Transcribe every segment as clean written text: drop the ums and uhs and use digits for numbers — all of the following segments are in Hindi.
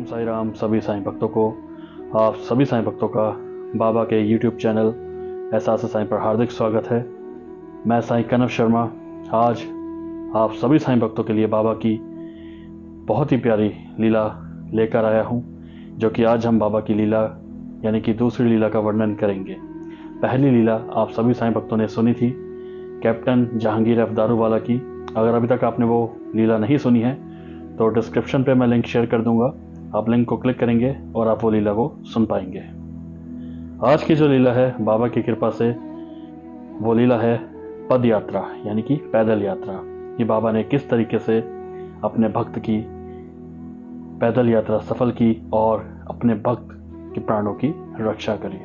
साईं राम सभी साईं भक्तों को। आप सभी साईं भक्तों का बाबा के YouTube चैनल एहसास साईं पर हार्दिक स्वागत है। मैं साईं कनव शर्मा आज आप सभी साईं भक्तों के लिए बाबा की बहुत ही प्यारी लीला लेकर आया हूं, जो कि आज हम बाबा की लीला यानी कि दूसरी लीला का वर्णन करेंगे। पहली लीला आप सभी साईं भक्तों ने सुनी थी, कैप्टन जहांगीर एफ दारूवाला की। अगर अभी तक आपने वो लीला नहीं सुनी है तो डिस्क्रिप्शन पे मैं लिंक शेयर कर दूंगा। आप लिंक को क्लिक करेंगे और आप वो लीला को सुन पाएंगे। आज की जो लीला है बाबा की कृपा से, वो लीला है पद यात्रा यानी कि पैदल यात्रा। कि बाबा ने किस तरीके से अपने भक्त की पैदल यात्रा सफल की और अपने भक्त के प्राणों की रक्षा करी।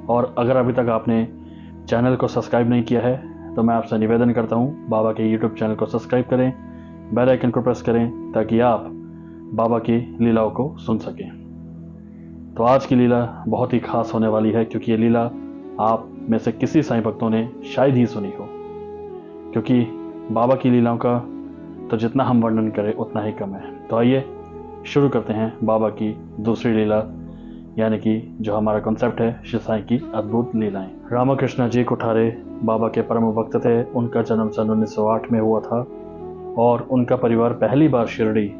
और अगर अभी तक आपने चैनल को सब्सक्राइब नहीं किया है तो मैं आपसे निवेदन करता हूँ, बाबा के यूट्यूब चैनल को सब्सक्राइब करें, बेल आइकन को प्रेस करें ताकि आप बाबा की लीलाओं को सुन सकें। तो आज की लीला बहुत ही खास होने वाली है, क्योंकि ये लीला आप में से किसी साईं भक्तों ने शायद ही सुनी हो। क्योंकि बाबा की लीलाओं का तो जितना हम वर्णन करें उतना ही कम है। तो आइए शुरू करते हैं बाबा की दूसरी लीला, यानी कि जो हमारा कॉन्सेप्ट है श्री साईं की अद्भुत लीलाएं। रामकृष्ण जी कुठारे बाबा के परम भक्त थे। उनका जन्म सन 1908 में हुआ था और उनका परिवार पहली बार शिरडी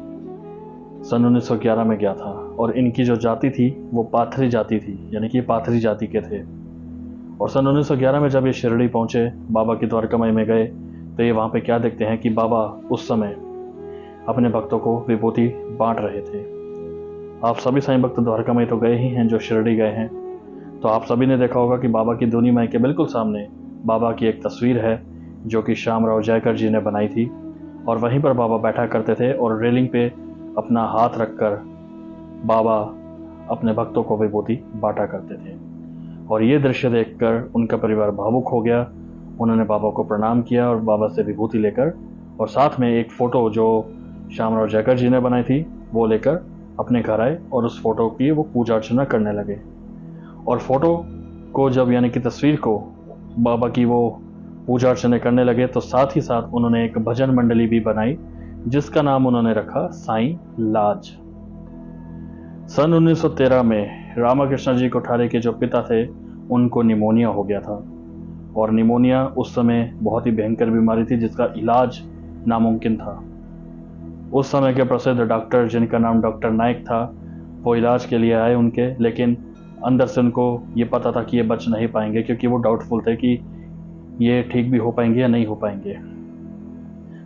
सन 1911 में गया था। और इनकी जो जाति थी वो पाथरी जाति थी, यानी कि पाथरी जाति के थे। और सन 1911 में जब ये शिरडी पहुंचे, बाबा की द्वारकामाई में गए, तो ये वहाँ पे क्या देखते हैं कि बाबा उस समय अपने भक्तों को विभूति बांट रहे थे। आप सभी साईं भक्त द्वारकामाई तो गए ही हैं जो शिरडी गए हैं, तो आप सभी ने देखा होगा कि बाबा की दूनी माई के बिल्कुल सामने बाबा की एक तस्वीर है जो कि श्यामराव जयकर जी ने बनाई थी। और वहीं पर बाबा बैठा करते थे और रेलिंग पे अपना हाथ रखकर बाबा अपने भक्तों को विभूति बांटा करते थे। और ये दृश्य देखकर उनका परिवार भावुक हो गया। उन्होंने बाबा को प्रणाम किया और बाबा से विभूति लेकर और साथ में एक फ़ोटो जो श्यामराव जयकर जी ने बनाई थी वो लेकर अपने घर आए और उस फोटो की वो पूजा अर्चना करने लगे। और फोटो को जब यानी कि तस्वीर को बाबा की वो पूजा अर्चना करने लगे, तो साथ ही साथ उन्होंने एक भजन मंडली भी बनाई जिसका नाम उन्होंने रखा साईं लाज। सन 1913 में रामकृष्ण जी कुठारे के जो पिता थे उनको निमोनिया हो गया था। और निमोनिया उस समय बहुत ही भयंकर बीमारी थी जिसका इलाज नामुमकिन था। उस समय के प्रसिद्ध डॉक्टर जिनका नाम डॉक्टर नाइक था, वो इलाज के लिए आए उनके, लेकिन अंदर से उनको ये पता था कि ये बच नहीं पाएंगे, क्योंकि वो डाउटफुल थे कि ये ठीक भी हो पाएंगे या नहीं हो पाएंगे।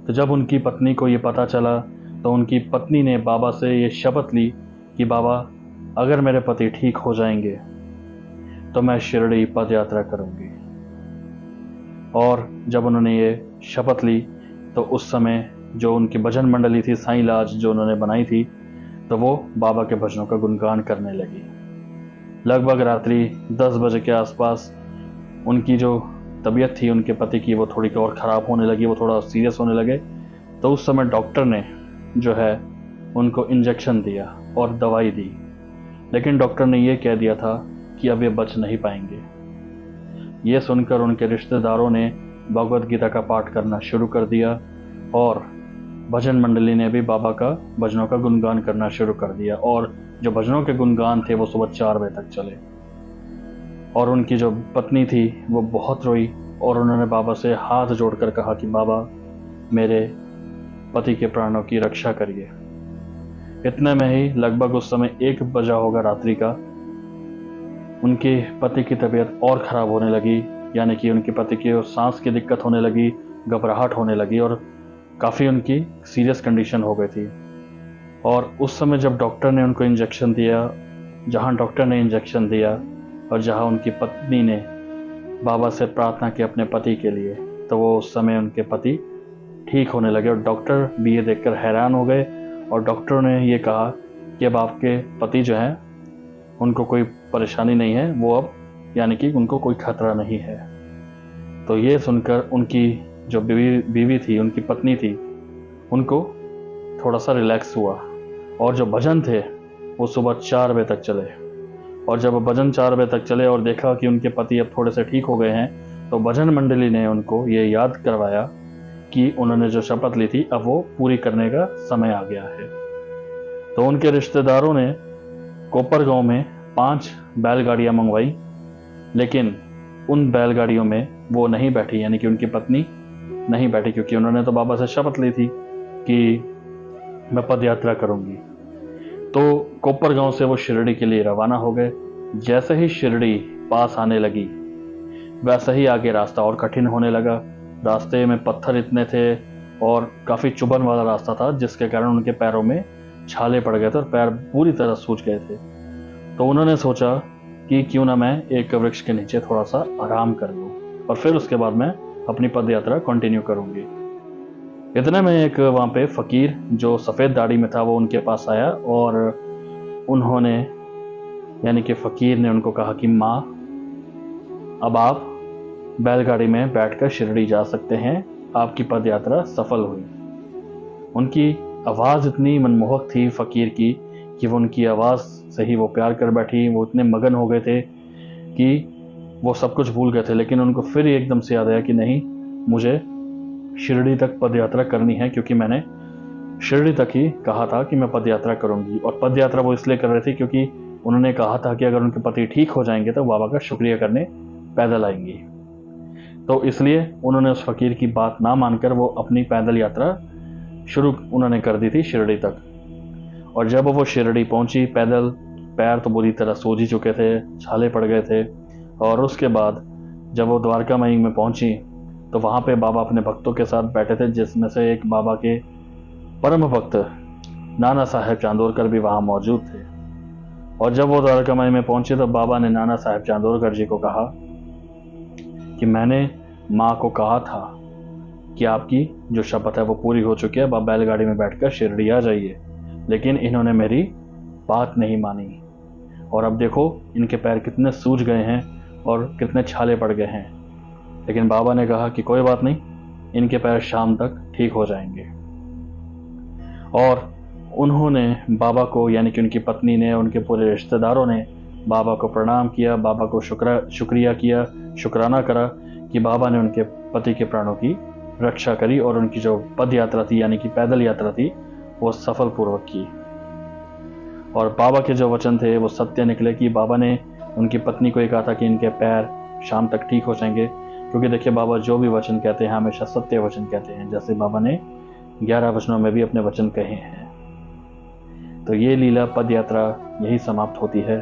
तो जब उनकी पत्नी को ये पता चला तो उनकी पत्नी ने बाबा से ये शपथ ली कि बाबा, अगर मेरे पति ठीक हो जाएंगे तो मैं शिरडी पद यात्रा करूंगी। और जब उन्होंने ये शपथ ली तो उस समय जो उनकी भजन मंडली थी साईं लाज जो उन्होंने बनाई थी, तो वो बाबा के भजनों का गुणगान करने लगी। लगभग रात्रि 10 बजे के आसपास उनकी जो तबीयत थी उनके पति की वो थोड़ी और ख़राब होने लगी, वो थोड़ा सीरियस होने लगे। तो उस समय डॉक्टर ने जो है उनको इंजेक्शन दिया और दवाई दी, लेकिन डॉक्टर ने ये कह दिया था कि अब ये बच नहीं पाएंगे। ये सुनकर उनके रिश्तेदारों ने भगवद गीता का पाठ करना शुरू कर दिया और भजन मंडली ने भी बाबा का भजनों का गुणगान करना शुरू कर दिया। और जो भजनों के गुणगान थे वो सुबह 4 बजे तक चले। और उनकी जो पत्नी थी वो बहुत रोई और उन्होंने बाबा से हाथ जोड़कर कहा कि बाबा, मेरे पति के प्राणों की रक्षा करिए। इतने में ही लगभग उस समय 1 बजा होगा रात्रि का, उनके पति की तबीयत और ख़राब होने लगी, यानी कि उनके पति की सांस की दिक्कत होने लगी, घबराहट होने लगी और काफ़ी उनकी सीरियस कंडीशन हो गई थी। और उस समय जब डॉक्टर ने उनको इंजेक्शन दिया, जहाँ डॉक्टर ने इंजेक्शन दिया और जहाँ उनकी पत्नी ने बाबा से प्रार्थना की अपने पति के लिए, तो वो उस समय उनके पति ठीक होने लगे। और डॉक्टर भी ये देखकर हैरान हो गए और डॉक्टरों ने ये कहा कि अब आपके पति जो हैं उनको कोई परेशानी नहीं है, वो अब यानी कि उनको कोई खतरा नहीं है। तो ये सुनकर उनकी जो बीवी थी, उनकी पत्नी थी, उनको थोड़ा सा रिलैक्स हुआ। और जो भजन थे वो सुबह 4 बजे तक चले। और जब भजन 4 बजे तक चले और देखा कि उनके पति अब थोड़े से ठीक हो गए हैं, तो भजन मंडली ने उनको ये याद करवाया कि उन्होंने जो शपथ ली थी अब वो पूरी करने का समय आ गया है। तो उनके रिश्तेदारों ने कोपरगांव में 5 बैलगाड़ियां मंगवाई, लेकिन उन बैलगाड़ियों में वो नहीं बैठी, यानी कि उनकी पत्नी नहीं बैठी, क्योंकि उन्होंने तो बाबा से शपथ ली थी कि मैं पद यात्रा करूंगी। तो कोपरगांव से वो शिरडी के लिए रवाना हो गए। जैसे ही शिरडी पास आने लगी, वैसे ही आगे रास्ता और कठिन होने लगा। रास्ते में पत्थर इतने थे और काफ़ी चुभन वाला रास्ता था, जिसके कारण उनके पैरों में छाले पड़ गए थे और पैर पूरी तरह सूज गए थे। तो उन्होंने सोचा कि क्यों ना मैं एक वृक्ष के नीचे थोड़ा सा आराम कर लूँ और फिर उसके बाद मैं अपनी पद यात्रा कंटिन्यू करूँगी। इतने में एक वहाँ पे फ़कीर जो सफ़ेद दाढ़ी में था वो उनके पास आया और उन्होंने, यानी कि फ़कीर ने उनको कहा कि माँ, अब आप बैलगाड़ी में बैठकर शिरडी जा सकते हैं, आपकी पद यात्रा सफल हुई। उनकी आवाज़ इतनी मनमोहक थी फ़कीर की कि वो उनकी आवाज़ से ही वो प्यार कर बैठी। वो इतने मगन हो गए थे कि वो सब कुछ भूल गए थे, लेकिन उनको फिर एकदम से याद आया कि नहीं, मुझे शिरडी तक पद यात्रा करनी है, क्योंकि मैंने शिरडी तक ही कहा था कि मैं पद यात्रा करूंगी। और पद यात्रा वो इसलिए कर रहे थे क्योंकि उन्होंने कहा था कि अगर उनके पति ठीक हो जाएंगे तो बाबा का शुक्रिया करने पैदल आएंगी। तो इसलिए उन्होंने उस फकीर की बात ना मानकर वो अपनी पैदल यात्रा शुरू उन्होंने कर दी थी शिरडी तक। और जब वो शिरडी पहुंची पैदल, पैर तो बुरी तरह सूज ही चुके थे, छाले पड़ गए थे। और उसके बाद जब वो द्वारका माई में पहुंची तो वहाँ पे बाबा अपने भक्तों के साथ बैठे थे, जिसमें से एक बाबा के परम भक्त नाना साहेब चांदोरकर भी वहाँ मौजूद थे। और जब वो द्वारका माई में पहुंचे तो बाबा ने नाना साहेब चांदोरकर जी को कहा कि मैंने माँ को कहा था कि आपकी जो शपथ है वो पूरी हो चुकी है, अब आप बैलगाड़ी में बैठकर शिरडी आ जाइए, लेकिन इन्होंने मेरी बात नहीं मानी और अब देखो इनके पैर कितने सूज गए हैं और कितने छाले पड़ गए हैं। लेकिन बाबा ने कहा कि कोई बात नहीं, इनके पैर शाम तक ठीक हो जाएंगे। और उन्होंने बाबा को, यानी कि उनकी पत्नी ने, उनके पूरे रिश्तेदारों ने बाबा को प्रणाम किया, बाबा को शुक्रिया किया, शुक्राना करा कि बाबा ने उनके पति के प्राणों की रक्षा करी और उनकी जो पद यात्रा थी, यानी कि पैदल यात्रा थी, वो सफल पूर्वक की। और बाबा के जो वचन थे वो सत्य निकले कि बाबा ने उनकी पत्नी को ये कहा था कि इनके पैर शाम तक ठीक हो जाएंगे, क्योंकि देखिए बाबा जो भी वचन कहते हैं हमेशा सत्य वचन कहते हैं, जैसे बाबा ने 11 वचनों में भी अपने वचन कहे हैं। तो ये लीला पद यात्रा यही समाप्त होती है।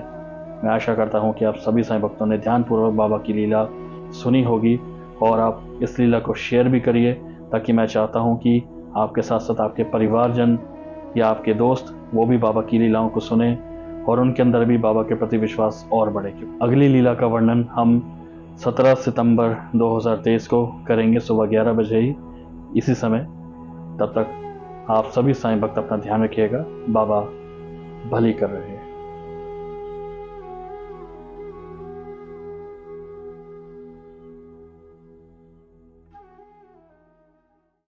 मैं आशा करता हूँ कि आप सभी साईं भक्तों ने ध्यानपूर्वक बाबा की लीला सुनी होगी और आप इस लीला को शेयर भी करिए, ताकि मैं चाहता हूँ कि आपके साथ साथ आपके परिवारजन या आपके दोस्त वो भी बाबा की लीलाओं को सुने और उनके अंदर भी बाबा के प्रति विश्वास और बढ़े। अगली लीला का वर्णन हम 17 सितंबर 2023 को करेंगे सुबह 11 बजे ही, इसी समय। तब तक आप सभी साईं भक्त अपना ध्यान रखिएगा। बाबा भली कर रहे हैं।